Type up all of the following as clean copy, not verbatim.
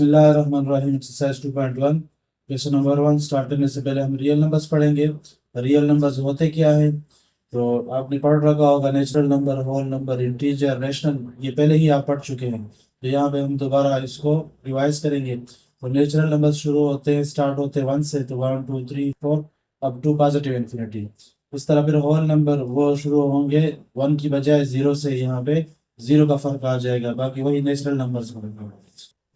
बिस्मिल्लाहिर्रहमानिर्रहीम। Exercise 2.1 question number 1 start करने से पहले हम रियल नंबर्स पढ़ेंगे। रियल नंबर्स होते क्या है, तो आपने पढ़ रखा होगा natural number, whole number, integer, rational, ये पहले ही आप पढ़ चुके हैं। तो यहाँ पे हम दोबारा इसको रिवाइज करेंगे। तो नेचुरल नंबर्स शुरू होते हैं, स्टार्ट होते हैं 1 से, तो 1 2 3 4 अप टू पॉजिटिव इन्फिनिटी। उस तरह फिर होल नंबर वो शुरू होंगे 1 की बजाय 0 से, यहाँ पे 0 का फर्क आ जाएगा, बाकी वही नेचुरल नंबर्स होंगे।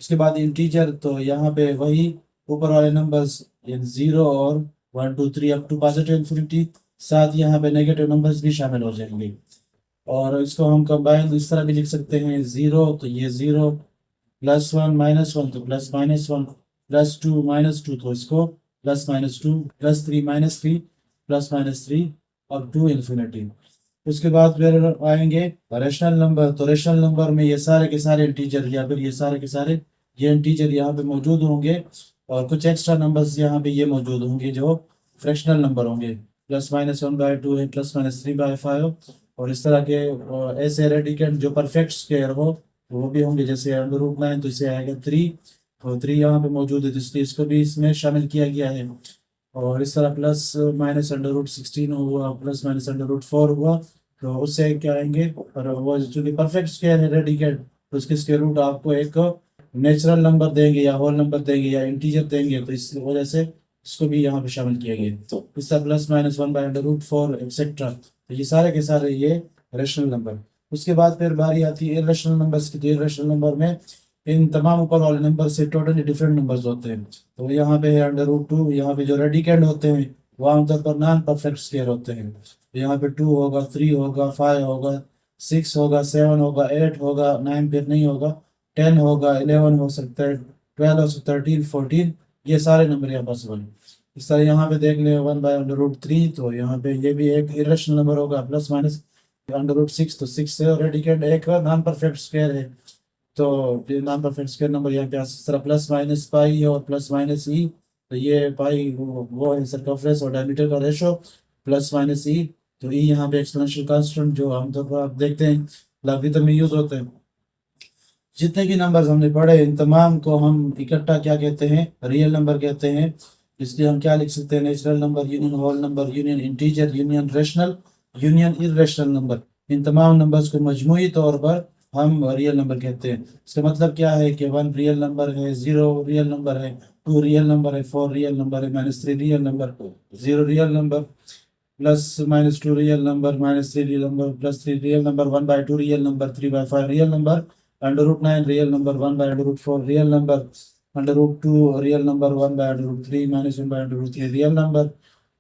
उसके बाद इंटीजर, तो यहाँ पे वही ऊपर वाले नंबर्स 0 और 1 2 3 अप टू पॉजिटिव इन्फिनिटी, साथ यहाँ पे नेगेटिव नंबर्स भी शामिल हो जाएंगे। और इसको हम कंबाइन इस तरह भी लिख सकते हैं, 0 तो ये 0 +1 -1 तो +-1 +2 -2 तो इसको +-2 +3 -3 +-3 अप टू इन्फिनिटी। उसके बाद फिर आएंगे रेशनल नंबर। तो रेशनल नंबर में ये सारे के सारे इंटीजर या फिर ये सारे के सारे ये इंटीजर यहाँ पे मौजूद होंगे, और कुछ एक्स्ट्रा नंबर्स यहाँ पे ये मौजूद होंगे जो फ्रैक्शनल नंबर होंगे, +-1/2 है, +-3/5, और इस तरह के ऐसे रेडिकेंड जो परफेक्ट स्क्वायर हो वो भी होंगे, जैसे √9 तो इसे आएगा 3, तो 3 यहाँ पे मौजूद है, तो इसलिए इसको भी इसमें शामिल किया गया है। और इस तरह ±√16 हुआ, ±√4 हुआ, तो उससे क्या आएंगे, और वो चूंकि परफेक्ट स्क्वायर है रेडिकेट, तो उसके स्क्वायर रूट आपको एक नेचुरल नंबर देंगे या होल नंबर देंगे या इंटीजर देंगे, तो इस वजह से इसको भी यहाँ पे शामिल किया गया। तो इस तरह +-1/√4 एक्सेट्रा, तो ये सारे के सारे ये रेशनल नंबर। उसके बाद फिर बारी आती है इर्रेशनल नंबर्स की। तो इर्रेशनल नंबर में इन तमाम ऊपर वाले नंबर से टोटली डिफरेंट नंबर्स होते हैं। तो यहाँ पे है √2, यहाँ पे जो रेडिकेंड होते हैं वो आमतौर पर नॉन परफेक्ट स्क्वायर होते हैं। तो यहाँ पे 2 होगा, 3 होगा, 5 होगा, 6 होगा, 7 होगा, 8 होगा, 9 फिर नहीं होगा, 10 होगा, 11 हो सकता है, 12 हो सकता है, 13 14, ये सारे नंबर यहाँ पॉसिबल है। इस तरह यहाँ पे देख लें 1/√3, तो यहाँ पे ये भी एक इरेशनल नंबर होगा, ±√6, तो 6 से रेडिकेंड एक नॉन परफेक्ट स्क्वायर है, तो ये नॉन परफेक्ट स्क्वायर नंबर यहाँ पे इस तरह +-π और +-e, तो ये पाई वो है सर्कमफ्रेंस और डायमीटर का रेशो, +-e, तो e यहाँ पे एक्सपोनेंशियल कांस्टेंट जो आमतौर पर आप देखते हैं लॉगरिथम में यूज होते हैं। जितने भी नंबर्स हमने पढ़े इन तमाम को हम इकट्ठा क्या कहते हैं, रियल नंबर कहते हैं। इसलिए हम क्या लिख सकते हैं, natural number union whole number union integer union rational union irrational number, इन तमाम नंबर्स को मजमूई तौर पर हम रियल नंबर कहते हैं। इसका मतलब क्या है कि 1 रियल नंबर है, 0 रियल नंबर है, 2 रियल नंबर है, 4 रियल नंबर है, -3 real number, 0 real number, +-2 real number, -3 real number, +3 real number, 1/2 real number, 3/5 real number, √9 real number, 1/√4 real number, √2 real number, 1/√3 -1/√3 real number,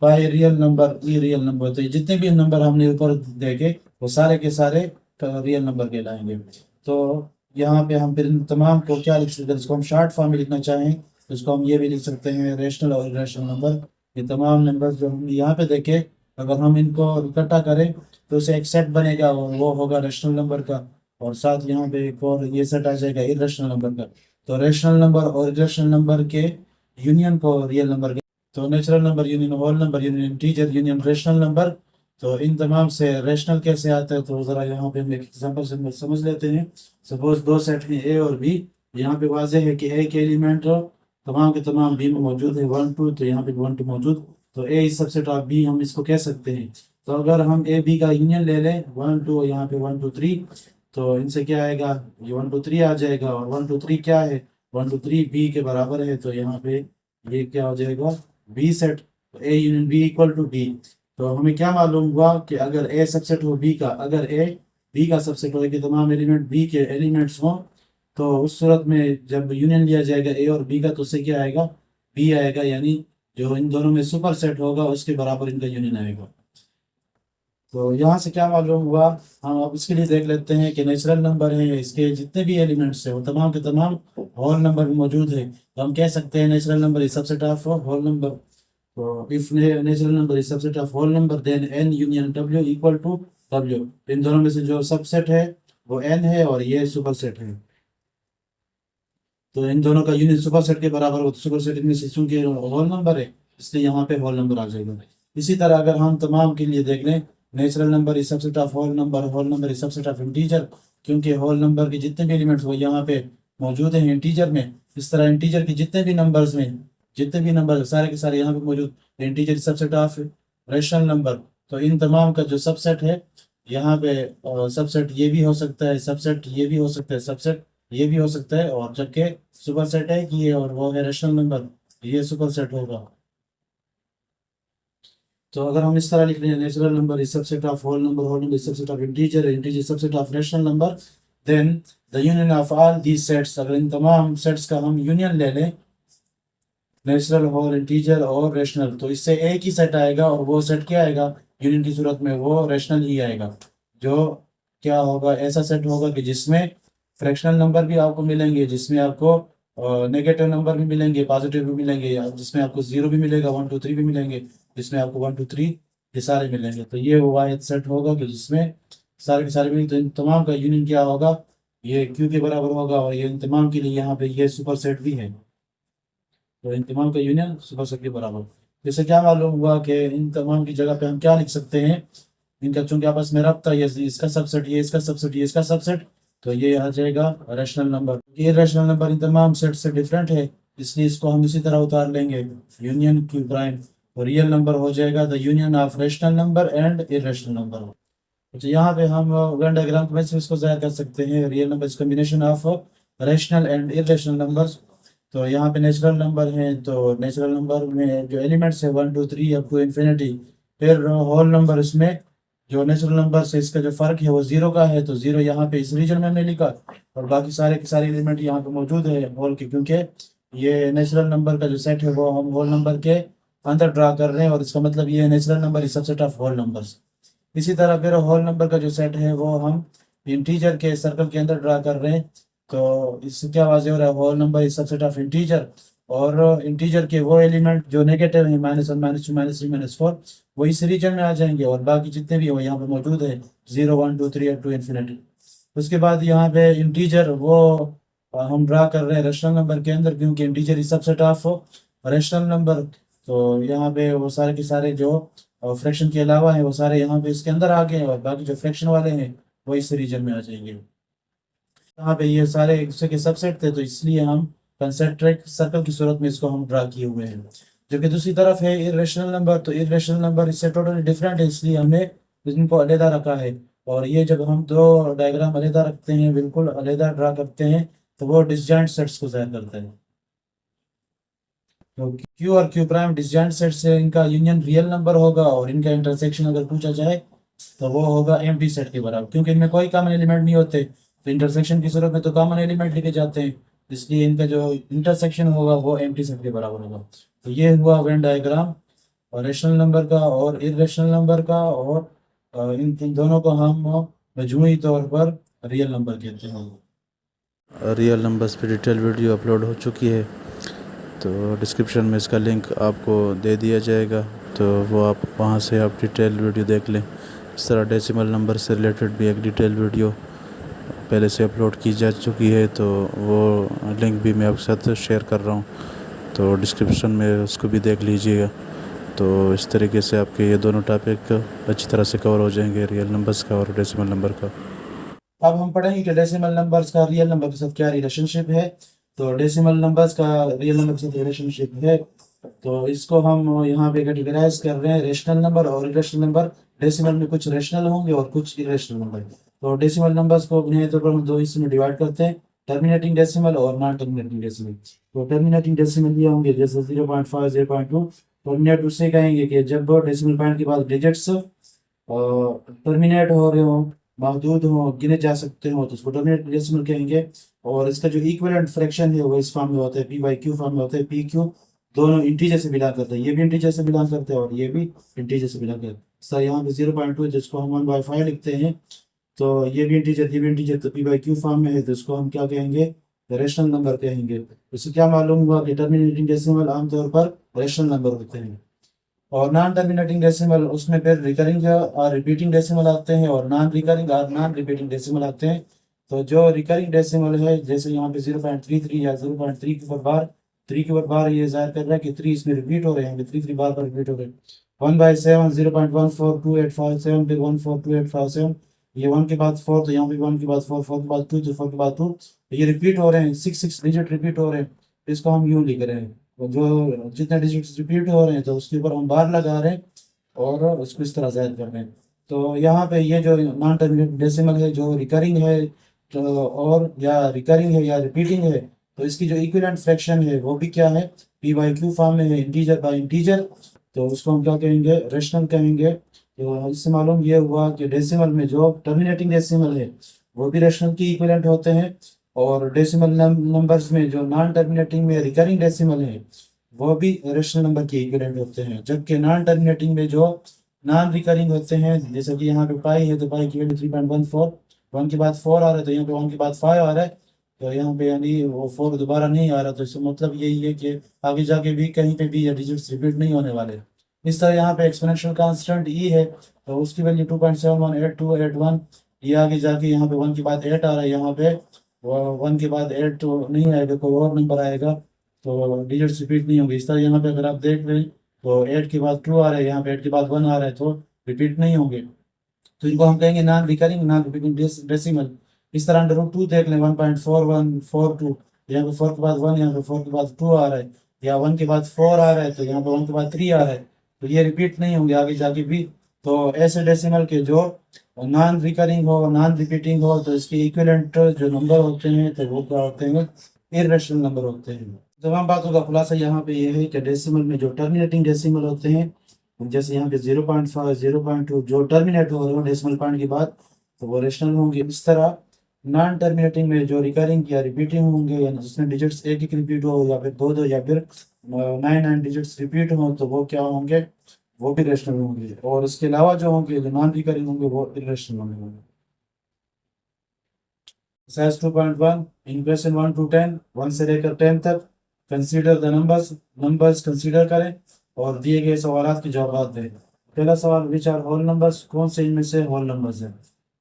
pi real number, E real number. तो ये जितने भी number हमने ऊपर देखे वो सारे के सारे रियल नंबर कहलाएंगे। तो यहाँ पे हम फिर इन तमाम को क्या लिख सकते हैं, इसको हम शॉर्ट फॉर्म में लिखना चाहें तो इसको हम ये भी लिख सकते हैं, रेशनल और इरेशनल नंबर। ये तमाम नंबर जो हम यहाँ पे देखे, अगर हम इनको इकट्ठा करें तो उसे एक सेट बनेगा और वो होगा रेशनल नंबर का, और साथ यहाँ पे एक और ये सेट आ जाएगा इरेशनल नंबर का। तो रेशनल नंबर और इरेशनल नंबर के यूनियन को रियल नंबर के, तो natural number union whole number union integer union rational number. तो इन तमाम से रेशनल कैसे आता है, तो ज़रा यहाँ पे हम एक एग्जांपल से समझ लेते हैं। सपोज दो सेट हैं ए और बी, यहाँ पे वाजह है कि ए के एलिमेंट तमाम के तमाम बी में मौजूद है 1 2, तो यहाँ पे 1 2 मौजूद, तो ए इस सबसेट ऑफ बी हम इसको कह सकते हैं। तो अगर हम ए बी का यूनियन ले लें 1 2, यहाँ पे 1 2 3, तो इनसे क्या आएगा, ये 1 2 3 आ जाएगा, और 1 2 3 क्या है, 1 2 3 बी के बराबर है, तो यहाँ पे ये क्या हो जाएगा, B set, A union B equal to B. तो हमें क्या मालूम हुआ कि अगर ए सबसेट हो बी का, अगर ए बी का सबसेट हो कि तमाम एलिमेंट बी के एलिमेंट्स हों, तो उस सूरत में जब यूनियन लिया जाएगा ए और बी का, तो उससे क्या आएगा, बी आएगा, यानी जो इन दोनों में सुपर सेट होगा उसके बराबर इनका यूनियन आएगा। तो यहाँ से क्या मालूम हुआ, हम अब इसके लिए देख लेते हैं कि नेचुरल नंबर है, इसके जितने भी एलिमेंट्स है वो तमाम के तमाम होल नंबर में मौजूद है, तो हम कह सकते हैं natural number is subset of whole number. तो if natural number is subset of whole number then n union w equal to w। इन दोनों में से जो सबसेट है वो n है और ये सुपर सेट है, तो इन दोनों का यूनियन सुपर सेट के बराबर हो, तो सुपर सेट इनमें से चूंकि होल नंबर है इसलिए यहाँ पे होल नंबर आ जाएगा। इसी तरह अगर हम तमाम के लिए देख लें, natural number is subset of whole number, whole number is subset of integer, क्योंकि होल नंबर के जितने भी एलिमेंट्स वो यहाँ पे मौजूद हैं इंटीजर में, इस तरह इंटीजर के जितने भी नंबर्स में जितने भी नंबर सारे के सारे यहाँ पे मौजूद, integer subset of rational number, तो इन तमाम का जो सबसेट है यहाँ पे, सबसेट ये भी हो सकता है, सबसेट ये भी हो सकता है, सबसेट ये भी हो सकता है, और जबकि सुपरसेट है कि ये और वो है रैशनल नंबर, ये सुपरसेट होगा। तो अगर हम इस तरह लिख रहे हैं natural number is subset of whole number is subset of integer, integer subset of rational number, then the union of all these sets, अगर इन तमाम सेट्स का हम यूनियन ले लें, नेचुरल, होल, इंटीजर और रैशनल, तो इससे एक ही सेट आएगा, और वो सेट क्या आएगा यूनियन की सूरत में, वो रैशनल ही आएगा। जो क्या होगा, ऐसा सेट होगा कि जिसमें फ्रैक्शनल नंबर भी आपको मिलेंगे, जिसमें आपको नेगेटिव नंबर भी मिलेंगे, पॉजिटिव भी मिलेंगे, जिसमें आपको 0 भी मिलेगा, 1 2 3 भी मिलेंगे, जिसमें आपको 1 2 3 ये सारे मिलेंगे। तो ये वो वाहिद सेट होगा कि जिसमें सारे के सारे मिलेंगे। तो इन तमाम का यूनियन क्या होगा, ये क्यू के बराबर होगा, और ये इन तमाम के लिए यहाँ पे ये सुपर सेट भी है, तो इन तमाम का यूनियन सुपर सेट के बराबर। जैसे क्या मालूम हुआ कि इन तमाम की जगह पे हम क्या लिख सकते हैं, इनका चूंकि आपस में रब्ता, ये इसका सबसेट, ये इसका सबसेट, ये इसका सबसेट, तो ये आ जाएगा रैशनल नंबर। ये रैशनल नंबर इन तमाम सेट से डिफरेंट है, इसलिए इसको हम इसी तरह उतार लेंगे, यूनियन क्यू प्राइम, और रियल नंबर हो जाएगा the union of rational number and irrational number. अच्छा, यहाँ पे हम वेन डायग्राम के वजह से इसको ज़ाहिर कर सकते हैं, real number is combination of rational and irrational numbers. तो यहाँ पे नेचुरल नंबर है, तो नेचुरल नंबर में जो एलिमेंट्स है 1 2 3 अप टू इन्फिनिटी, फिर होल नंबर, इसमें जो नेचुरल नंबर से इसका जो फर्क है वो 0 का है, तो 0 यहाँ पे इस रीजन में हमने लिखा, और बाकी सारे के सारे एलिमेंट यहाँ पे मौजूद है होल के, क्योंकि ये नेचुरल नंबर का जो सेट है वो हम होल नंबर के अंदर ड्रा कर रहे हैं, और इसका मतलब ये है natural number is subset of whole numbers. इसी तरह फिर होल नंबर का जो सेट है वो हम इंटीजर के सर्कल के अंदर ड्रा कर रहे हैं, तो इससे क्या वाज़ेह हो रहा है, whole number is subset of integer, और इंटीजर के वो एलिमेंट जो नेगेटिव है, -1 -2 -3 -4, वो इस रीजन में आ जाएंगे, और बाकी जितने भी वो यहाँ पे मौजूद है 0 1 2 3 अप टू इन्फिनिटी। उसके बाद यहाँ पे इंटीजर वो हम ड्रा कर रहे हैं रैशनल नंबर के अंदर, क्योंकि integer is subset of rational number, तो यहाँ पे वो सारे के सारे जो फ्रैक्शन के अलावा है वो सारे यहाँ पे इसके अंदर आ गए हैं, और बाकी जो फ्रैक्शन वाले हैं वो इस रीजन में आ जाएंगे। यहाँ पे ये सारे एक दूसरे के सबसेट थे, तो इसलिए हम कंसेंट्रिक सर्कल की सूरत में इसको हम ड्रा किए हुए हैं। जबकि दूसरी तरफ है इरेशनल नंबर, तो इरेशनल नंबर इससे टोटली डिफरेंट है, इसलिए हमने इनको अलहदा रखा है। और ये जब हम दो डायग्राम अलहदा रखते हैं, बिल्कुल अलहदा ड्रा करते हैं, तो वो डिसजॉइंट सेट्स को ज़ाहिर करता है। तो क्यू और क्यू प्राइम डिसजॉइंट सेट से इनका यूनियन रियल नंबर होगा, और इनका इंटरसेक्शन अगर पूछा जाए तो वो होगा एम्प्टी सेट के बराबर, क्योंकि इनमें कोई कॉमन एलिमेंट नहीं होते, तो इंटरसेक्शन की सूरत में तो कॉमन एलिमेंट लिखे जाते हैं, इसलिए इनका जो इंटरसेक्शन होगा वो एम्प्टी सेट के बराबर होगा। तो ये हुआ वेन डायग्राम और रैशनल नंबर का और इरेशनल नंबर का, और इन दोनों को हम मजमूई तौर पर रियल नंबर कहते हैं। रियल नंबर्स पे डिटेल वीडियो अपलोड हो चुकी है, तो डिस्क्रिप्शन में इसका लिंक आपको दे दिया जाएगा, तो वो आप वहाँ से आप डिटेल वीडियो देख लें। इस तरह डेसिमल नंबर से रिलेटेड भी एक डिटेल वीडियो पहले से अपलोड की जा चुकी है, तो वो लिंक भी मैं आपके साथ शेयर कर रहा हूँ, तो डिस्क्रिप्शन में उसको भी देख लीजिएगा। तो इस तरीके से आपके ये दोनों टॉपिक अच्छी तरह से कवर हो जाएंगे, रियल नंबर्स का और डेसिमल नंबर का। अब हम पढ़ेंगे कि डेसिमल नंबर्स का रियल नंबर के साथ क्या रिलेशनशिप है। तो डेसिमल नंबर्स का रियल नंबर के साथ रिलेशनशिप है, तो इसको हम यहाँ पे कैटेगराइज कर रहे हैं रैशनल नंबर और इरेशनल नंबर। डेसिमल में कुछ रैशनल होंगे और कुछ इरेशनल नंबर। तो डेसिमल नंबर्स को बुनियादी तौर पर हम दो हिस्से में डिवाइड करते हैं, टर्मिनेटिंग डेसिमल और नॉन टर्मिनेटिंग डेसिमल। तो टर्मिनेटिंग डेसिमल ये होंगे जैसे 0.5 0.2। टर्मिनेट उससे कहेंगे कि जब डेसिमल पॉइंट के बाद डिजिट्स टर्मिनेट हो रहे हो, महदूद हो, गिने जा सकते हो, तो उसको टर्मिनेट डेसिमल कहेंगे। और इसका जो इक्विवेलेंट फ्रैक्शन है वो इस फॉर्म में होता है, पी बाई क्यू फॉर्म में होता है। पी क्यू दोनों इंटीजर से बिलोंग करते हैं, ये भी इंटीजर से बिलोंग करते हैं और ये भी इंटीजर से बिलोंग करते हैं। सर यहाँ पे 0.2 जिसको हम 1/5 लिखते हैं, तो ये भी इंटीजर ये भी इंटीजर, तो पी बाई क्यू फॉर्म में है, तो इसको हम क्या कहेंगे, रैशनल नंबर कहेंगे। इससे क्या मालूम हुआ कि टर्मिनेटिंग डेसिमल आमतौर पर रैशनल नंबर होते हैं, और नॉन टर्मिनेटिंग डेसिमल उसमें फिर रिकरिंग और रिपीटिंग डेसिमल आते हैं, और नॉन रिकरिंग और नॉन रिपीटिंग डेसिमल आते हैं। तो जो रिकरिंग डेसिमल है जैसे यहाँ पे 0.33 या 0.3 के ऊपर बार 3 के ऊपर बार ये जाहिर कर रहा है कि 3 इसमें रिपीट हो रहे हैं, 3 बार बार रिपीट हो रहे हैं। 1/7 0.14285 फिर 14285, ये 1 के बाद 4, तो यहाँ पे 1 के बाद 4, 4 के बाद 2, तो 4 के बाद 2, तो ये रिपीट हो रहे हैं, 6 डिजिट रिपीट हो रहे हैं। इसको हम यूं लिख रहे हैं, तो जो जितने डिजिट्स रिपीट हो रहे हैं तो उसके ऊपर हम बार लगा रहे हैं और उसको इस तरह ज़ाहिर कर रहे हैं। तो यहाँ पे ये जो नॉन टर्मिनेटिंग डेसिमल है जो रिकरिंग है, तो और या रिकरिंग है या रिपीटिंग है, तो इसकी जो इक्विवेलेंट फ्रैक्शन है वो भी क्या है, पी बाई क्यू फॉर्म में है, इंटीजर बाई इंटीजर। तो उसको हम क्या कहेंगे, रेशनल कहेंगे। तो इससे मालूम ये हुआ कि डेसिमल में जो टर्मिनेटिंग डेसिमल है वो भी रेशनल की इक्विवेलेंट होते हैं, और डेसिमल नंबर्स में जो नॉन टर्मिनेटिंग में रिकरिंग डेसिमल है वो भी रेशनल नंबर के इक्विवेलेंट होते हैं। जबकि नॉन टर्मिनेटिंग में जो नॉन रिकरिंग होते हैं, जैसे कि यहाँ पे पाई है तो पाई की वैल्यू 3.14, 1 के बाद 4 आ रहा है तो यहाँ पे 1 के बाद 5 आ रहा है, तो यहाँ पे यानी वो 4 दोबारा नहीं आ रहा, तो इसका मतलब यही है कि आगे जाके भी कहीं पे भी ये डिजिट्स रिपीट नहीं होने वाले। इस तरह यहाँ पे एक्सपोनेंशियल कांस्टेंट ई है, तो उसकी वैल्यू 2.718281, ये आगे जाके यहाँ पे 1 के बाद 8 आ रहा है, यहाँ पे 1 के बाद 8 तो नहीं आएगा, कोई और नंबर आएगा, तो डिजिट्स रिपीट नहीं होंगे। इस तरह यहाँ पे अगर आप देख रहे हैं तो 8 के बाद 2 आ रहा है, यहाँ पे 8 के बाद 1 आ रहा है, तो रिपीट नहीं होंगे, तो इनको हम कहेंगे non recurring non repeating decimal. इस तरह √2 देख लें, 1.4142, यहाँ पे 4 के बाद 1, यहाँ पे 4 के बाद 2 आ रहा है, या 1 के बाद 4 आ रहा है तो यहाँ पे 1 के बाद 3 आ रहा है, तो ये रिपीट नहीं होंगे आगे जाके भी। तो ऐसे डेसिमल के जो नॉन रिकरिंग हो, नॉन रिपीटिंग हो, तो इसके इक्विवेलेंट जो नंबर होते हैं तो वो क्या होते हैं, इर्रेशनल नंबर होते हैं। तमाम बातों का खुलासा यहाँ पे ये है कि डेसिमल में जो टर्मिनेटिंग डेसिमल होते हैं, जैसे यहाँ पे 0.5 0.2 जो टर्मिनेट हो रहे हो डेसिमल पॉइंट के बाद, तो वो रेशनल होंगे। इस तरह नॉन टर्मिनेटिंग में जो रिकरिंग या रिपीटिंग होंगे, यानी जिसमें डिजिट्स एक एक रिपीट हो या फिर दो दो या फिर 9 डिजिट्स रिपीट हो, तो वो क्या होंगे, वो भी रेशनल होंगे। और इसके अलावा जो होंगे जो नॉन रिकरिंग होंगे वो इरेशनल होंगे। एक्सरसाइज 2.1 इन क्वेश्चन 1 to 10, 1 से लेकर 10 तक कंसीडर द नंबर्स कंसीडर करें और दिए गए सवालों के जवाब दें। पहला सवाल, विच आर होल नंबर्स, कौन से इनमें से होल नंबर्स हैं।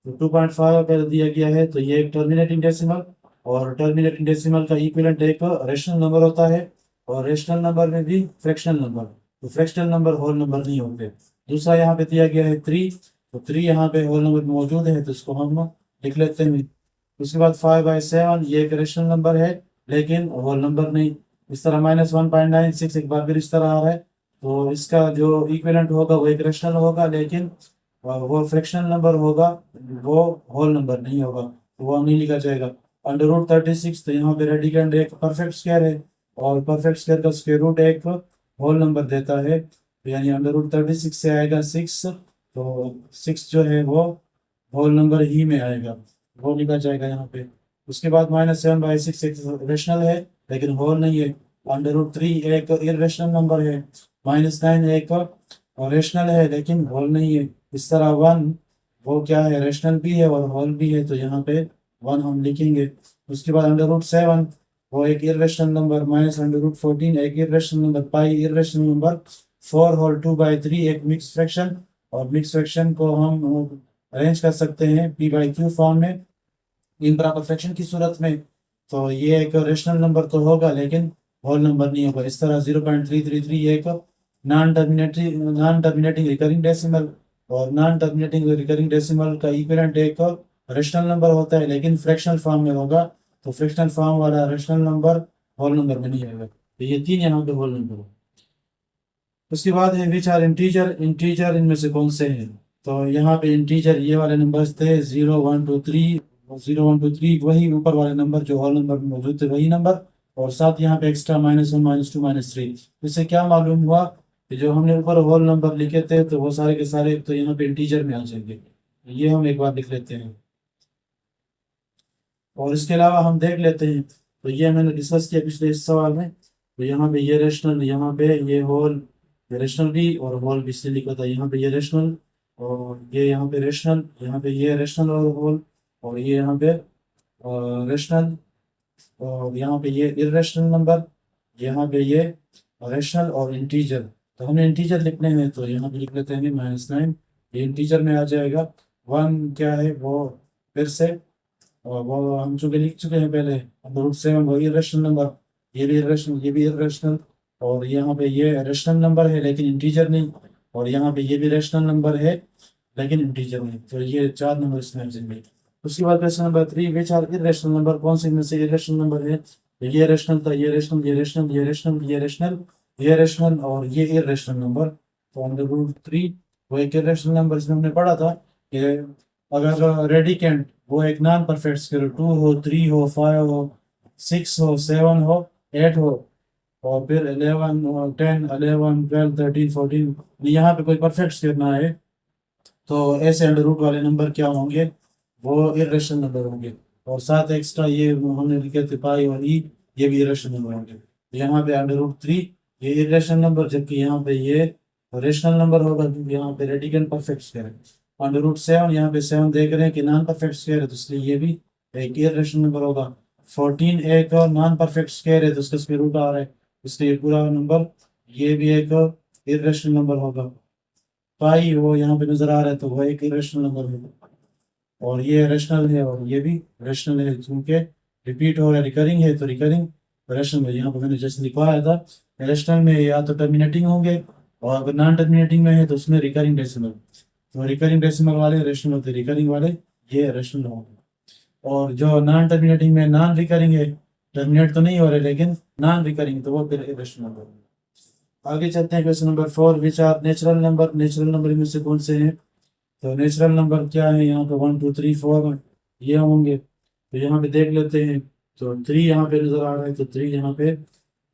तो 2.5 पहले दिया गया है, तो ये एक टर्मिनेटिंग डेसिमल, और टर्मिनेटिंग डेसिमल का इक्विवेलेंट एक रेशनल नंबर होता है, और रेशनल नंबर में भी फ्रैक्शनल नंबर, तो फ्रैक्शनल नंबर होल नंबर नहीं होते। दूसरा यहाँ पे दिया गया है 3, तो 3 यहाँ पे होल नंबर मौजूद है, तो इसको हम लिख लेते हैं। उसके बाद 5/7, ये एक रेशनल नंबर है लेकिन होल नंबर नहीं। इस तरह -1.96 एक बार फिर इस तरह आ रहा है, तो इसका जो इक्विवेलेंट होगा वो एक रेशनल होगा लेकिन वो फ्रैक्शनल नंबर होगा, वो होल नंबर नहीं होगा, तो वो नहीं लिखा जाएगा। √36, तो यहाँ पे रेडिकेंड एक परफेक्ट स्क्वायर है, और परफेक्ट स्क्वायर का स्क्वायर रूट एक होल नंबर देता है, तो यानी √36 से आएगा 6, तो 6 जो है वो होल नंबर ही में आएगा, वो लिखा जाएगा यहाँ पे। उसके बाद -7/6 एक रेशनल है लेकिन होल नहीं है। √3 एक इरेशनल नंबर है। -9 एक रेशनल है लेकिन होल नहीं है। इस तरह 1 वो क्या है, रेशनल भी है और होल भी है, तो यहाँ पे 1 हम लिखेंगे। उसके बाद √7 वो एक इरेशनल नंबर, -√14 एक इरेशनल नंबर, पाई इरेशनल नंबर, 4 होल 2/3 एक मिक्स फ्रैक्शन, और मिक्स फ्रैक्शन को हम अरेंज कर सकते हैं पी बाई क्यू फॉर्म में इम्प्रॉपर फ्रैक्शन की सूरत में, तो ये एक रेशनल नंबर तो होगा लेकिन होल नंबर नहीं होगा। इस तरह 0.333 एक नॉन टर्मिनेटिंग रिकरिंग डेसिमल, और नॉन टर्मिनेटिंग रिकरिंग डेसिमल का इक्विवेलेंट एक रेशनल नंबर होता है लेकिन फ्रैक्शनल फॉर्म में होगा, तो फ्रैक्शनल फॉर्म वाला रेशनल नंबर होल नंबर में नहीं आएगा, तो ये 3 यहाँ पे होल नंबर है। उसके बाद है विच आर इंटीजर इनमें से कौन से हैं। तो यहाँ पे इंटीजर ये वाले नंबर्स थे 0 1 2 3, 0 1 2 3 वही ऊपर वाले नंबर जो होल नंबर में मौजूद थे वही नंबर, और साथ यहाँ पे एक्स्ट्रा -1 -2 -3। इससे क्या मालूम हुआ कि जो हमने ऊपर होल नंबर लिखे थे तो वो सारे के सारे तो यहाँ पे इंटीजर में आ जाएंगे, ये हम एक बार लिख लेते हैं। और इसके अलावा हम देख लेते हैं, तो ये मैंने डिस्कस किया पिछले इस सवाल में, तो यहाँ पे ये रेशनल, यहाँ पे ये होल, ये रेशनल भी और होल भी इसलिए लिखा था, यहाँ पे ये रेशनल और ये यहाँ पे रेशनल, यहाँ पे ये रेशनल और होल, और ये यहाँ पे रेशनल, और यहाँ पे ये इरेशनल नंबर, यहाँ पे ये रेशनल और इंटीजर। तो हमें इंटीजर लिखने हैं तो यहाँ पे लिख लेते हैं -9, ये इंटीजर में आ जाएगा। 1 क्या है वो फिर से, और वो हम चूँकि लिख चुके हैं पहले, √7 वो इरेशनल नंबर, ये भी इरेशनल, ये भी इरेशनल, और यहाँ पे ये रेशनल नंबर है लेकिन इंटीजर नहीं, और यहाँ पे ये भी रेशनल नंबर है लेकिन इंटीजर नहीं, तो ये 4 नंबर इसमें आ जाएंगे। उसके बाद question number 3, which are irrational number, कौन से इनमें से इरेशनल नंबर है। तो ये रेशनल था, ये रेशनल, ये रेशनल, ये रेशनल, ये रेशनल, ये रेशनल और ये इरेशनल नंबर। तो अंडर रूट 3 वो एक इरेशनल नंबर, इसमें हमने पढ़ा था कि अगर रेडिकेंट वो एक नॉन परफेक्ट स्क्वायर 2 हो, 3 हो, 5 हो, 6 हो, 7 हो, 8 हो, और फिर 11 और 10, 11, 12, 13, 14, यहाँ पे कोई परफेक्ट स्क्वायर ना है, तो ऐसे अंडर रूट वाले नंबर क्या होंगे, वो इरेशनल नंबर होंगे। और साथ एक्स्ट्रा ये हमने लिखे थे पाई और ई, ये भी इरेशनल नंबर होंगे। तो यहाँ पे अंडर रूट 3 ये इरेशनल नंबर, जबकि यहाँ पे ये रेशनल नंबर होगा क्योंकि यहाँ पे रेडिकल परफेक्ट स्क्वायर है। अंडर रूट 7, यहाँ पे 7 देख रहे हैं कि नॉन परफेक्ट स्क्वायर है, तो इसलिए ये भी एक इरेशनल नंबर होगा। 14 एक नॉन परफेक्ट स्क्वायर है, तो उसका स्क्वायर रूट आ रहा है, इसलिए पूरा नंबर ये भी एक इरेशनल नंबर होगा। पाई वो यहाँ पे नजर आ रहा है, तो वो एक इरेशनल नंबर है। और ये रेशनल है और ये भी रेशनल है, क्योंकि रिपीट हो रहा है, रिकरिंग है, तो रिकरिंग रेशनल है। यहाँ पर मैंने जैसे लिखवाया था, रेशनल में या तो टर्मिनेटिंग होंगे, और अगर नॉन टर्मिनेटिंग में है तो उसमें रिकरिंग डेसिमल। तो रिकरिंग डेसिमल वाले रेशनल होते, रिकरिंग वाले ये रेशनल होंगे। और जो नॉन टर्मिनेटिंग में नॉन रिकरिंग है, टर्मिनेट तो नहीं हो रहे लेकिन नॉन रिकरिंग, तो वो फिर रेशनल होंगे। आगे चलते हैं, question number 4, which are natural number. Natural number में से कौन से हैं? तो नेचुरल नंबर क्या है, यहाँ पे 1, 2, 3, 4 ये होंगे। तो यहाँ पे देख लेते हैं, तो 3 यहाँ पे नजर आ रहा है, तो 3 यहाँ पे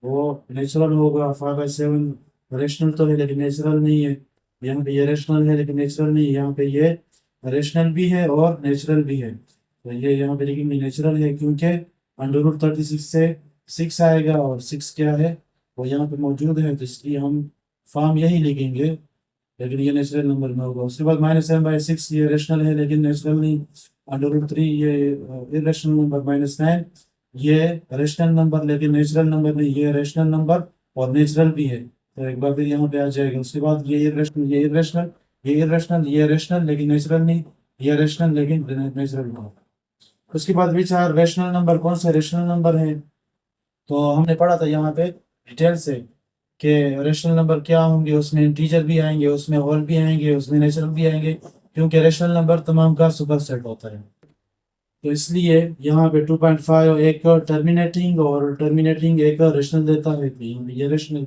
वो नेचुरल होगा। 5/7 रेशनल तो है लेकिन नेचुरल नहीं है। यहाँ पे ये रेशनल है लेकिन नेचुरल नहीं है, यहाँ पे ये रेशनल भी है और नेचुरल भी है। तो ये यहाँ पे लेकिन नेचुरल है, क्योंकि अंडर रूट 36 से 6 आएगा, और 6 क्या है वो यहाँ पे मौजूद है, तो इसलिए हम फॉर्म यही लिखेंगे, लेकिन ये नेचुरल नंबर में होगा। उसके बाद -7/6 ये रेशनल है लेकिन नेचुरल नहीं। अंडर रूट 3 ये इरेशनल नंबर। -9 ये रेशनल नंबर लेकिन नेचुरल नंबर नहीं, ये रेशनल नंबर और नेचुरल भी है, तो एक बार फिर यहाँ पे आ जाएगा। उसके बाद ये इरेशनल, ये इरेशनल, ये इरेशनल, ये रेशनल लेकिन नेचुरल नहीं, ये रेशनल लेकिन नेचुरल नहीं। उसके बाद विच आर रेशनल नंबर, कौन से रेशनल नंबर है? तो हमने पढ़ा था यहाँ पे डिटेल से कि रेशनल नंबर क्या होंगे, उसमें इंटीजर भी आएंगे, उसमें होल भी आएंगे, उसमें नेचुरल भी आएंगे, क्योंकि रेशनल नंबर तमाम का सुपर सेट होता है। तो इसलिए यहाँ पे 2.5 एक टर्मिनेटिंग और टर्मिनेटिंग एक रेशनल देता है, तो यहाँ पे ये रेशनल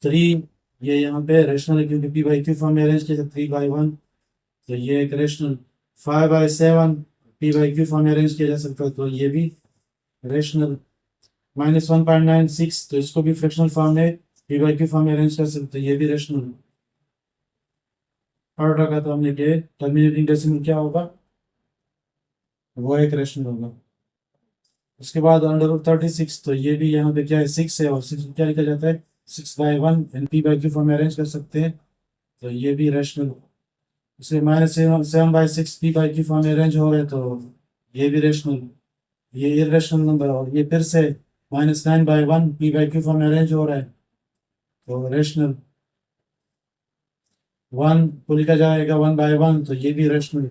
3 ये यहाँ पे रेशनल है, क्योंकि p/q फॉर्म में अरेंज किया 3/1, तो ये एक रेशनल। 5/7 p/q फॉर्म में अरेंज किया जा सकता है, तो ये भी रेशनल। -1.96 तो इसको भी फ्रैक्शनल फॉर्म में p/q फॉर्म में अरेंज कर सकते हैं, ये भी रेशनल। पढ़ रखा था हमने कि टर्मिनेटिंग डेसिमल क्या होगा, वो एक रेशनल होगा। उसके बाद अंडर रूट 36, तो ये भी यहाँ पे क्या है 6 है, और 6 क्या लिखा जाता है 6/1, p/q फॉर्म में अरेंज कर सकते हैं, तो ये भी रेशनल। उसके -7/6 p/q फॉर्म में अरेंज हो रहे हैं, तो ये भी रेशनल। ये इरेशनल नंबर, और ये फिर से -9/1 p/q फॉर्म में अरेंज हो रहा है, तो रेशनल। 1 को लिखा जाएगा 1/1, तो ये भी रेशनल।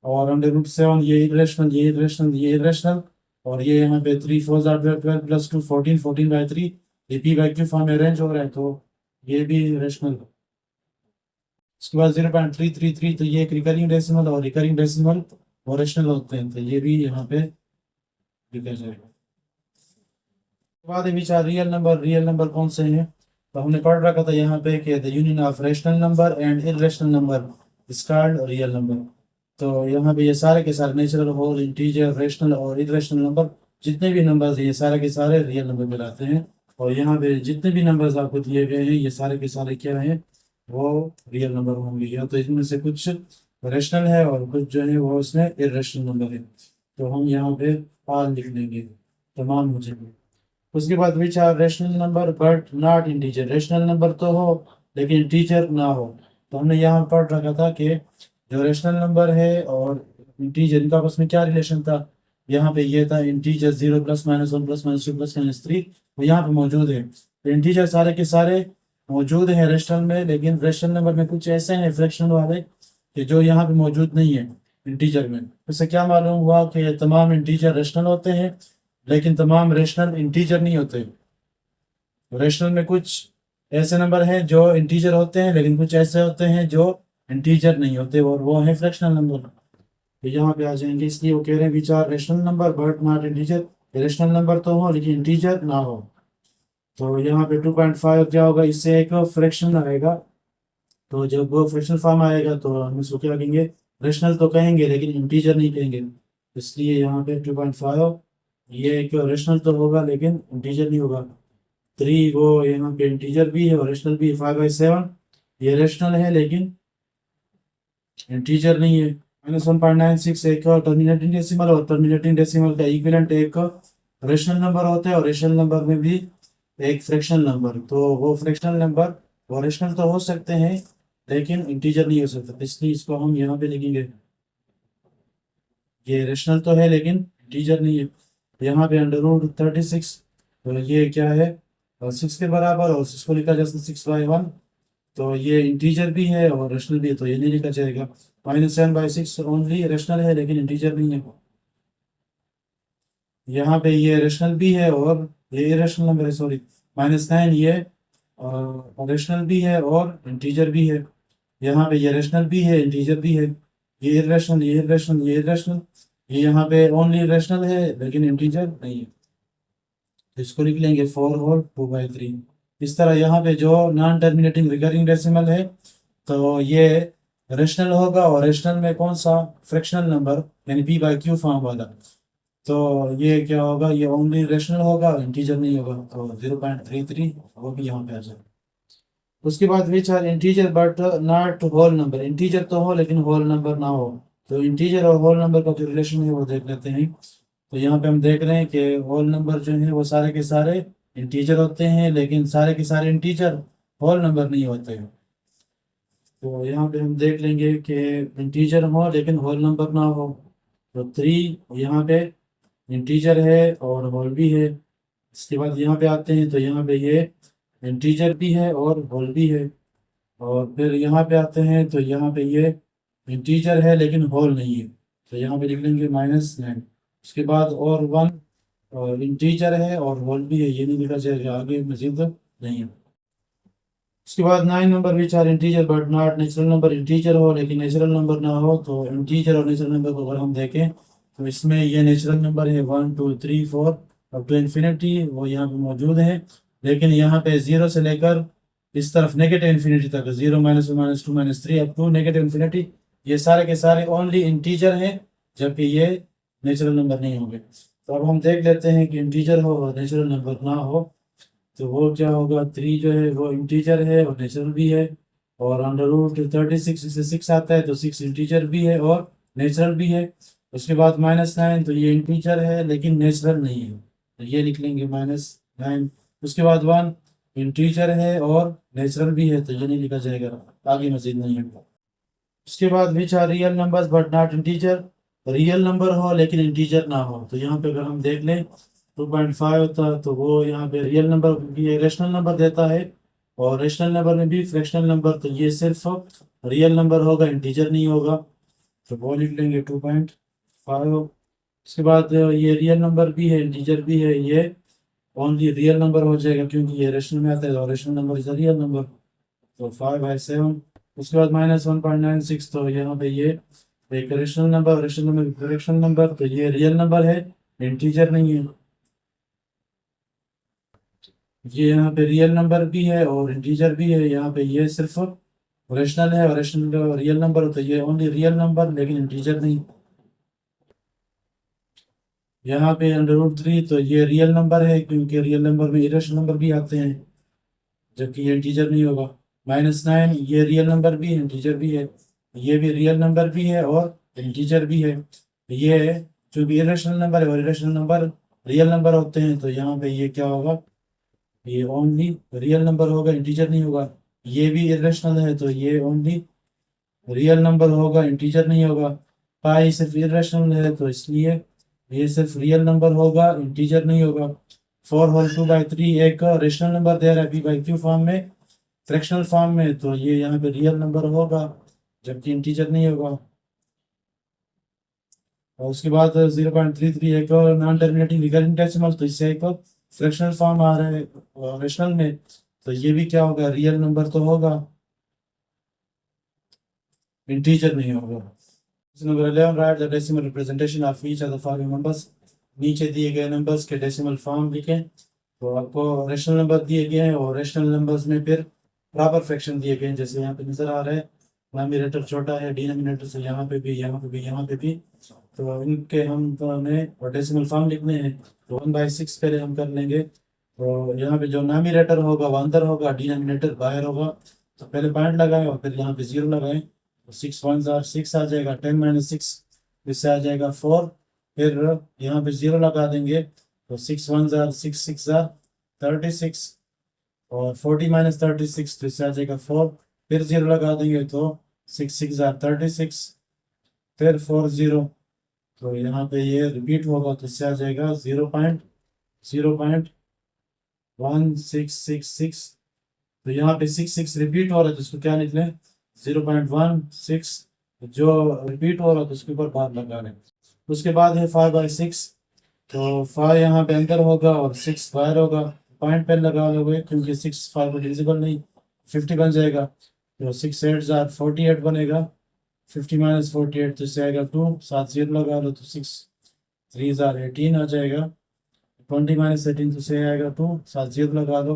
और अंडर रूट 7 ये इरेशनल, ये इरेशनल, ये इरेशनल, और ये यहाँ पे 3 4 12 12 + 2 14, 14/3 ये p/q फॉर्म में अरेंज हो रहा है, तो ये भी रेशनल। उसके बाद 0.333 तो ये एक रिकरिंग डेसिमल, और रिकरिंग डेसिमल और रेशनल होते हैं, तो ये भी यहाँ पे लिखा जाएगा। बाद which are real number. Real number कौन से हैं? तो हमने पढ़ रखा था यहाँ पे कि the union of rational number and irrational number is called real number. तो यहाँ पे ये सारे के सारे नेचुरल, होल, इंटीजर, रेशनल और इरेशनल नंबर जितने भी नंबर्स हैं ये सारे के सारे रियल नंबर कहलाते हैं। और यहाँ पे जितने भी नंबर्स आपको दिए गए हैं ये सारे के सारे क्या हैं, वो रियल नंबर होंगे। या तो इसमें से कुछ रेशनल है और कुछ जो है वो उसमें इरेशनल नंबर है, तो हम यहाँ पे ऑल लिख लेंगे, तमाम हो जाएंगे। उसके बाद which are rational number but not integer. Rational number तो हो लेकिन इंटीजर ना हो। तो हमने यहाँ पढ़ रखा था कि जो रेशनल नंबर है और इंटीजर इनका आपस में क्या रिलेशन था। यहाँ पे ये था इंटीजर 0 + -1 + -2 + -3 वो यहाँ पे मौजूद है। तो इंटीजर सारे के सारे मौजूद हैं रेशनल में, लेकिन रेशनल नंबर में कुछ ऐसे हैं फ्रैक्शनल वाले कि जो यहाँ पे मौजूद नहीं है इंटीजर में। इससे क्या मालूम हुआ कि तमाम इंटीजर रेशनल होते हैं लेकिन तमाम रेशनल इंटीजर नहीं होते। रेशनल में कुछ ऐसे नंबर हैं जो इंटीजर होते हैं लेकिन कुछ ऐसे होते हैं जो इंटीजर नहीं होते, और वो है फ्रैक्शनल नंबर। तो यहाँ पे आ जाएंगे, इसलिए वो कह रहे हैं which are rational number but not integer, rational number तो हो लेकिन इंटीजर ना हो। तो यहाँ पे 2.5 क्या होगा, इससे एक फ्रैक्शन आएगा, तो जब वो फ्रैक्शनल फॉर्म आएगा तो हम इसको क्या कहेंगे, रेशनल तो कहेंगे लेकिन इंटीजर नहीं कहेंगे। इसलिए यहाँ पे 2.5 ये एक रेशनल तो होगा लेकिन इंटीजर नहीं होगा। 3 वो यहाँ पे इंटीजर भी है और रेशनल भी है। 5/7 ये रेशनल है लेकिन इंटीजर नहीं है। -1.96 एक टर्मिनेटिंग डेसिमल, और टर्मिनेटिंग डेसिमल का इक्विवेलेंट एक रेशनल नंबर होता है और रेशनल नंबर में भी एक फ्रैक्शनल नंबर। तो वो फ्रैक्शनल नंबर वो रेशनल तो हो सकते हैं लेकिन इंटीजर नहीं हो सकता, इसलिए इसको हम यहाँ पे लिखेंगे, ये रेशनल तो है लेकिन इंटीजर नहीं है। यहाँ पे √36, तो ये क्या है, और 6 के बराबर, और 6 को लिखा जा सकता 6/1, तो ये इंटीजर भी है और रेशनल भी है, तो ये नहीं लिखा जाएगा। -7/6 ओनली रेशनल है लेकिन इंटीजर नहीं है। यहाँ पे ये रेशनल भी है और ये इरेशनल नंबर है, सॉरी, -9 ये रेशनल भी है और इंटीजर भी है। यहाँ पे ये रेशनल भी है, इंटीजर भी है। ये इरेशनल, ये इरेशनल, ये इरेशनल, ये यहाँ पे ओनली रेशनल है लेकिन इंटीजर नहीं है, तो इसको लिख लेंगे 4 होल 2/3। इस तरह यहाँ पे जो नॉन टर्मिनेटिंग रिकरिंग डेसिमल है तो ये रेशनल होगा, और रेशनल में कौन सा, फ्रैक्शनल नंबर यानी p/q फॉर्म वाला, तो ये क्या होगा, ये ओनली रेशनल होगा, इंटीजर नहीं होगा, तो 0.33 वो भी यहाँ पे आ जाएगा। उसके बाद which are integer but not whole number, integer तो हो लेकिन होल नंबर ना हो। तो इंटीजर और होल नंबर का जो रिलेशन है वो देख लेते हैं। तो यहाँ पे हम देख रहे हैं कि होल नंबर जो है वो सारे के सारे इंटीजर होते हैं लेकिन सारे के सारे इंटीजर होल नंबर नहीं होते हैं। तो यहाँ पे हम देख लेंगे कि इंटीजर हो लेकिन होल नंबर ना हो। तो 3 यहाँ पे इंटीजर है और होल भी है। इसके बाद यहाँ पे आते हैं तो यहाँ पे ये इंटीजर भी है और होल भी है। और फिर यहाँ पे आते हैं तो यहाँ पे ये इंटीजर है लेकिन होल नहीं है, तो यहाँ पे लिख लेंगे -9। उसके बाद और 1 और इंटीजर है और होल भी है, ये नहीं लिखा जाएगा, आगे मजीद नहीं है। उसके बाद 9 number which are integer but not natural number, integer हो लेकिन नेचुरल नंबर ना हो। तो इंटीजर और नेचुरल नंबर को अगर हम देखें तो इसमें ये नेचुरल नंबर है 1 2 3 4 अप टू इन्फिनिटी, वो यहाँ पे मौजूद है, लेकिन यहाँ पे 0 से लेकर इस तरफ नेगेटिव इन्फिनिटी तक, 0 -1 -2 -3 अप टू नेगेटिव इन्फिनिटी, ये सारे के सारे ओनली इंटीजर हैं, जबकि ये नेचुरल नंबर नहीं होंगे। तो अब हम देख लेते हैं कि इंटीजर हो और नेचुरल नंबर ना हो तो वो क्या होगा। 3 जो है वो इंटीजर है और नेचुरल भी है, और √36 से 6 आता है तो 6 इंटीजर भी है और नेचुरल भी है। उसके बाद -9, तो ये इंटीजर है लेकिन नेचुरल नहीं है, तो ये लिख लेंगे -9। उसके बाद 1 इंटीजर है और नेचुरल भी है, तो ये नहीं लिखा जाएगा, आगे मजीद नहीं है। उसके बाद which are real numbers but not integer, real number हो लेकिन इंटीजर ना हो। तो यहाँ पे अगर हम देख लें 2.5 होता है तो वो यहाँ पे रियल नंबर ये रेशनल नंबर देता है, और रेशनल नंबर में भी फ्रैक्शनल नंबर, तो ये सिर्फ रियल नंबर होगा, इंटीजर नहीं होगा, तो वो लिख लेंगे 2.5। उसके बाद ये रियल नंबर भी है, इंटीजर भी है, ये ओनली रियल नंबर हो जाएगा क्योंकि ये रेशनल में आता है और rational number is real number, तो 5/7। उसके बाद -1.96, तो यहाँ पे ये एक rational number, rational number fractional number, तो ये रियल नंबर है, इंटीजर नहीं है। ये यहाँ पे रियल नंबर भी है और इंटीजर भी है, यहाँ पे ये सिर्फ रेशनल है और रेशनल रियल नंबर, तो ये ओनली रियल नंबर लेकिन इंटीजर नहीं। यहाँ पे √3, तो ये रियल नंबर है क्योंकि रियल नंबर में इरेशनल नंबर भी आते हैं, जबकि ये इंटीजर नहीं होगा। -9 ये रियल नंबर भी है, इंटीजर भी है, ये भी रियल नंबर भी है और इंटीजर भी है। ये जो भी इरेशनल नंबर है और इरेशनल नंबर रियल नंबर होते हैं, तो यहाँ पे ये क्या होगा, ये ओनली रियल नंबर होगा, इंटीजर नहीं होगा। ये भी इरेशनल है तो ये ओनली रियल नंबर होगा, इंटीजर नहीं होगा। पाई सिर्फ इरेशनल है तो इसलिए ये सिर्फ रियल नंबर होगा, इंटीजर नहीं होगा। 4 होल 2/3 एक रेशनल नंबर दे रहा है p/q फॉर्म में, फ्रैक्शनल फॉर्म में, तो ये यहाँ पे रियल नंबर होगा जबकि इंटीजर नहीं होगा। और उसके बाद 0.33 एक नॉन टर्मिनेटिंग रिकरिंग डेसिमल, तो इससे एक फ्रैक्शनल फॉर्म आ रहा है रेशनल में, तो ये भी क्या होगा, रियल नंबर तो होगा, इंटीजर नहीं होगा। Number 11 right the decimal representation of each of the following numbers. नीचे दिए गए नंबर्स के डेसिमल फॉर्म लिखें। तो आपको रेशनल नंबर दिए गए हैं और रेशनल नंबर्स में फिर प्रॉपर फ्रैक्शन दिए गए हैं, जैसे यहाँ पे नजर आ रहा है नॉमिनेटर छोटा है डिनोमिनेटर से, यहाँ पे भी, यहाँ पे भी, यहाँ पे भी। तो इनके हम तो हमें और डेसिमल फॉर्म लिखने हैं। तो 1/6 पहले हम कर लेंगे। तो यहाँ पे जो नॉमिनेटर होगा वो अंदर होगा, डिनोमिनेटर बाहर होगा। तो पहले पॉइंट लगाएं और फिर यहाँ पे 0 लगाएं। तो 6 1 6 आ जाएगा। 10 - 6 इससे आ जाएगा 4। फिर यहाँ पे 0 लगा देंगे। तो 6 1 6 6 36 और 40 - 36 तो इससे आ जाएगा 4। फिर 0 लगा देंगे तो 6 6 36। फिर 4 0 तो यहाँ पे ये रिपीट होगा तो इससे आ जाएगा 0.1666। तो यहाँ पे 6 6 रिपीट हो रहा है तो इसको क्या लिख लें 0.16। जो रिपीट हो रहा है तो उसके ऊपर बार लगा लें। उसके बाद है 5/6। तो 5 यहाँ पे अंदर होगा और 6 बाहर होगा। पॉइंट पे लगा लोगे क्योंकि 6 5 को डिविजिबल नहीं, 50 बन जाएगा। तो 6 8 48 बनेगा। 50 - 48 तो इससे आएगा 2। 7 0 लगा लो तो 6 3 18 आ जाएगा। 20 - 18 तो इससे आएगा 2। 7 0 लगा लो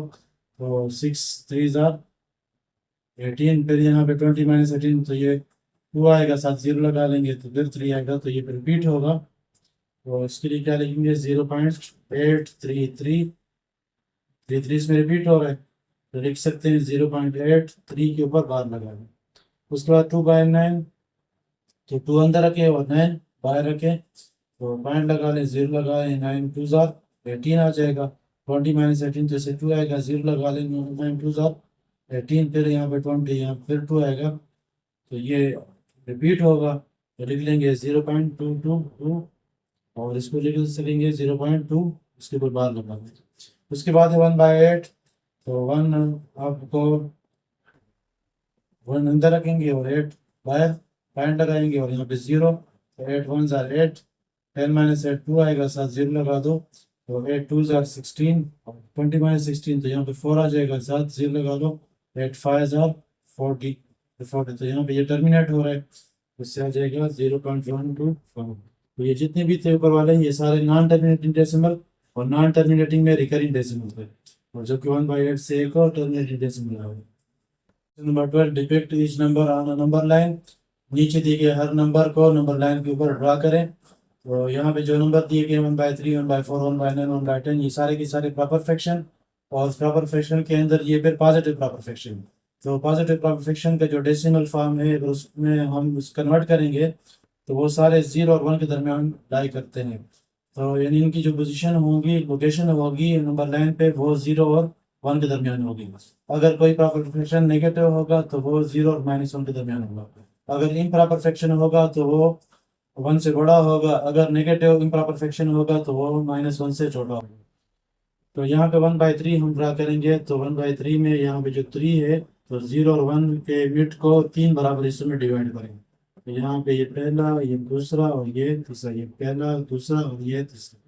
तो 6 3 18। फिर यहाँ पे 20 - 18 तो ये 2 आएगा। 7 0 लगा लेंगे तो फिर 3 आएगा तो ये रिपीट होगा। तो इसके लिए क्या लिखेंगे 0.833। 3 इसमें रिपीट हो रहा है तो लिख सकते हैं 0.83 के ऊपर बार लगा लें। उसके बाद 2/9 तो 2 अंदर रखे और 9 बाहर रखे। तो पॉइंट लगा लें 0 लगाए 9 2 18 आ जाएगा। 20 - 18 तो इसे 2 आएगा। 0 लगा लें 9 2 18। फिर यहाँ पे 20 यहाँ फिर 2 आएगा तो ये रिपीट होगा। तो लिख लेंगे 0.222 और इसको लिख सकेंगे 0.2। इसके ऊपर बार लगा दें। उसके बाद है 1/8। तो 1 आपको 1 अंदर रखेंगे और 8 बाहर। पॉइंट लगाएंगे और यहाँ पे 0। तो 8 1 8। 10 - 8 2 आएगा। 7 0 लगा दो तो 8 2 16 और 20 - 16 तो यहाँ पे 4 आ जाएगा। 7 0 लगा दो 8 5 40 40। तो यहाँ पे ये टर्मिनेट हो रहा है उससे आ जाएगा 0.125। तो ये जितने भी थे ऊपर वाले ये सारे नॉन टर्मिनेटिंग डेसिमल और नॉन टर्मिनेटिंग में रिकरिंग डेसिमल थे, और जो कि 1/8 से एक और टर्मिनेटिंग डेसिमल है। Number 12 depict each number on a number line. नीचे दिए गए हर नंबर को नंबर लाइन के ऊपर ड्रा करें। तो यहाँ पे जो नंबर दिए गए 1/3 1/4 1/9 1/10 ये सारे के सारे प्रॉपर फ्रैक्शन, और प्रॉपर फ्रैक्शन के अंदर ये फिर पॉजिटिव प्रॉपर फ्रैक्शन। तो पॉजिटिव प्रॉपर फ्रैक्शन का जो डेसिमल फॉर्म है अगर उसमें हम उस कन्वर्ट करेंगे तो वो सारे 0 और 1 के दरमियान लाई करते हैं। तो यानी इनकी जो पोजीशन होगी लोकेशन होगी नंबर लाइन पे वो 0 और 1 के दरमियान होगी। अगर कोई प्रॉपर फ्रैक्शन नेगेटिव होगा तो वो 0 और -1 के दरमियान होगा। अगर इम्प्रॉपर फ्रैक्शन होगा तो वो 1 से बड़ा होगा। अगर नेगेटिव इम्प्रॉपर फ्रैक्शन होगा तो वो -1 से छोटा होगा। तो यहाँ पे 1/3 हम ड्रा करेंगे। तो 1/3 में यहाँ पे जो 3 है तो 0 और 1 के मिड को 3 बराबर हिस्सों में डिवाइड करेंगे। तो यहाँ पे ये पहला, ये दूसरा और ये तीसरा, ये पहला दूसरा और ये तीसरा।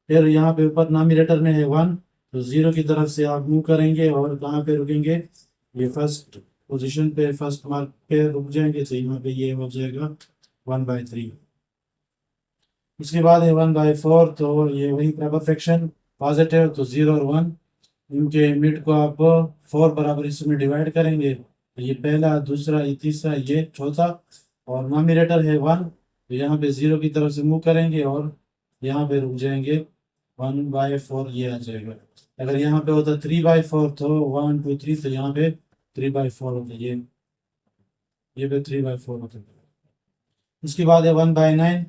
फिर यहाँ पे ऊपर नॉमिनेटर में है 1 तो 0 की तरफ से आप मूव करेंगे और कहाँ पे रुकेंगे ये फर्स्ट पोजीशन पे, फर्स्ट मार्क पे रुक जाएंगे। तो यहाँ पे ये हो जाएगा 1/3। इसके बाद है 1/4। तो ये वही प्रॉपर फ्रैक्शन पॉजिटिव तो 0 और 1 इनके मिड को आप 4 बराबर हिस्सों में डिवाइड करेंगे। तो ये पहला दूसरा ये तीसरा ये चौथा, और नॉमिनेटर है 1 तो यहाँ पे 0 की तरफ से मूव करेंगे और यहाँ पे रुक जाएंगे 1/4 ये आ जाएगा। अगर यहाँ पे होता 3/4 तो 1 2 3 तो यहाँ पे 3/4 होता ये पे 3/4 होता। उसके बाद है 1/9।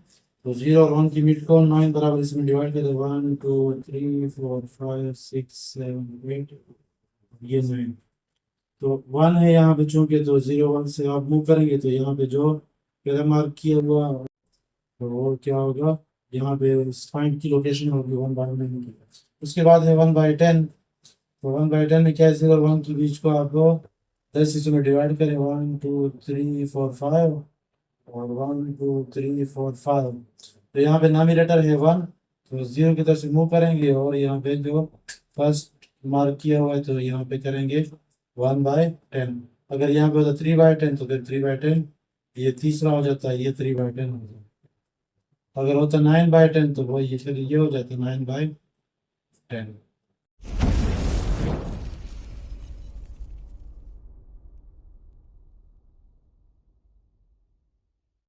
तो 0 और 1 की मिड को 9 बराबर इसमें डिवाइड करें। 1 2 3 4 5 6 7 8 ये 9। तो 1 है यहाँ पे चूंकि तो 0 1 से आप मूव करेंगे तो यहाँ पे जो पहला मार्क किया हुआ तो वो क्या होगा यहाँ पे पॉइंट की लोकेशन होगी 1/9 की। उसके बाद है 1/10। तो 1/10 में क्या है 0 और 1 के बीच को आपको 10 हिस्सों में डिवाइड करें। 1 2 3 4 5 और 1 2 3 4 5। तो यहाँ पे नॉमिनेटर है 1 तो 0 की तरफ से मूव करेंगे और यहाँ पे जो फर्स्ट मार्क किया हुआ है तो यहाँ पे करेंगे 1/10। अगर यहाँ पे होता 3/10 तो फिर 3/10 ये तीसरा हो जाता है, ये 3/10 हो जाता है। अगर होता 9/10 तो वो ये फिर ये हो जाता 9/10।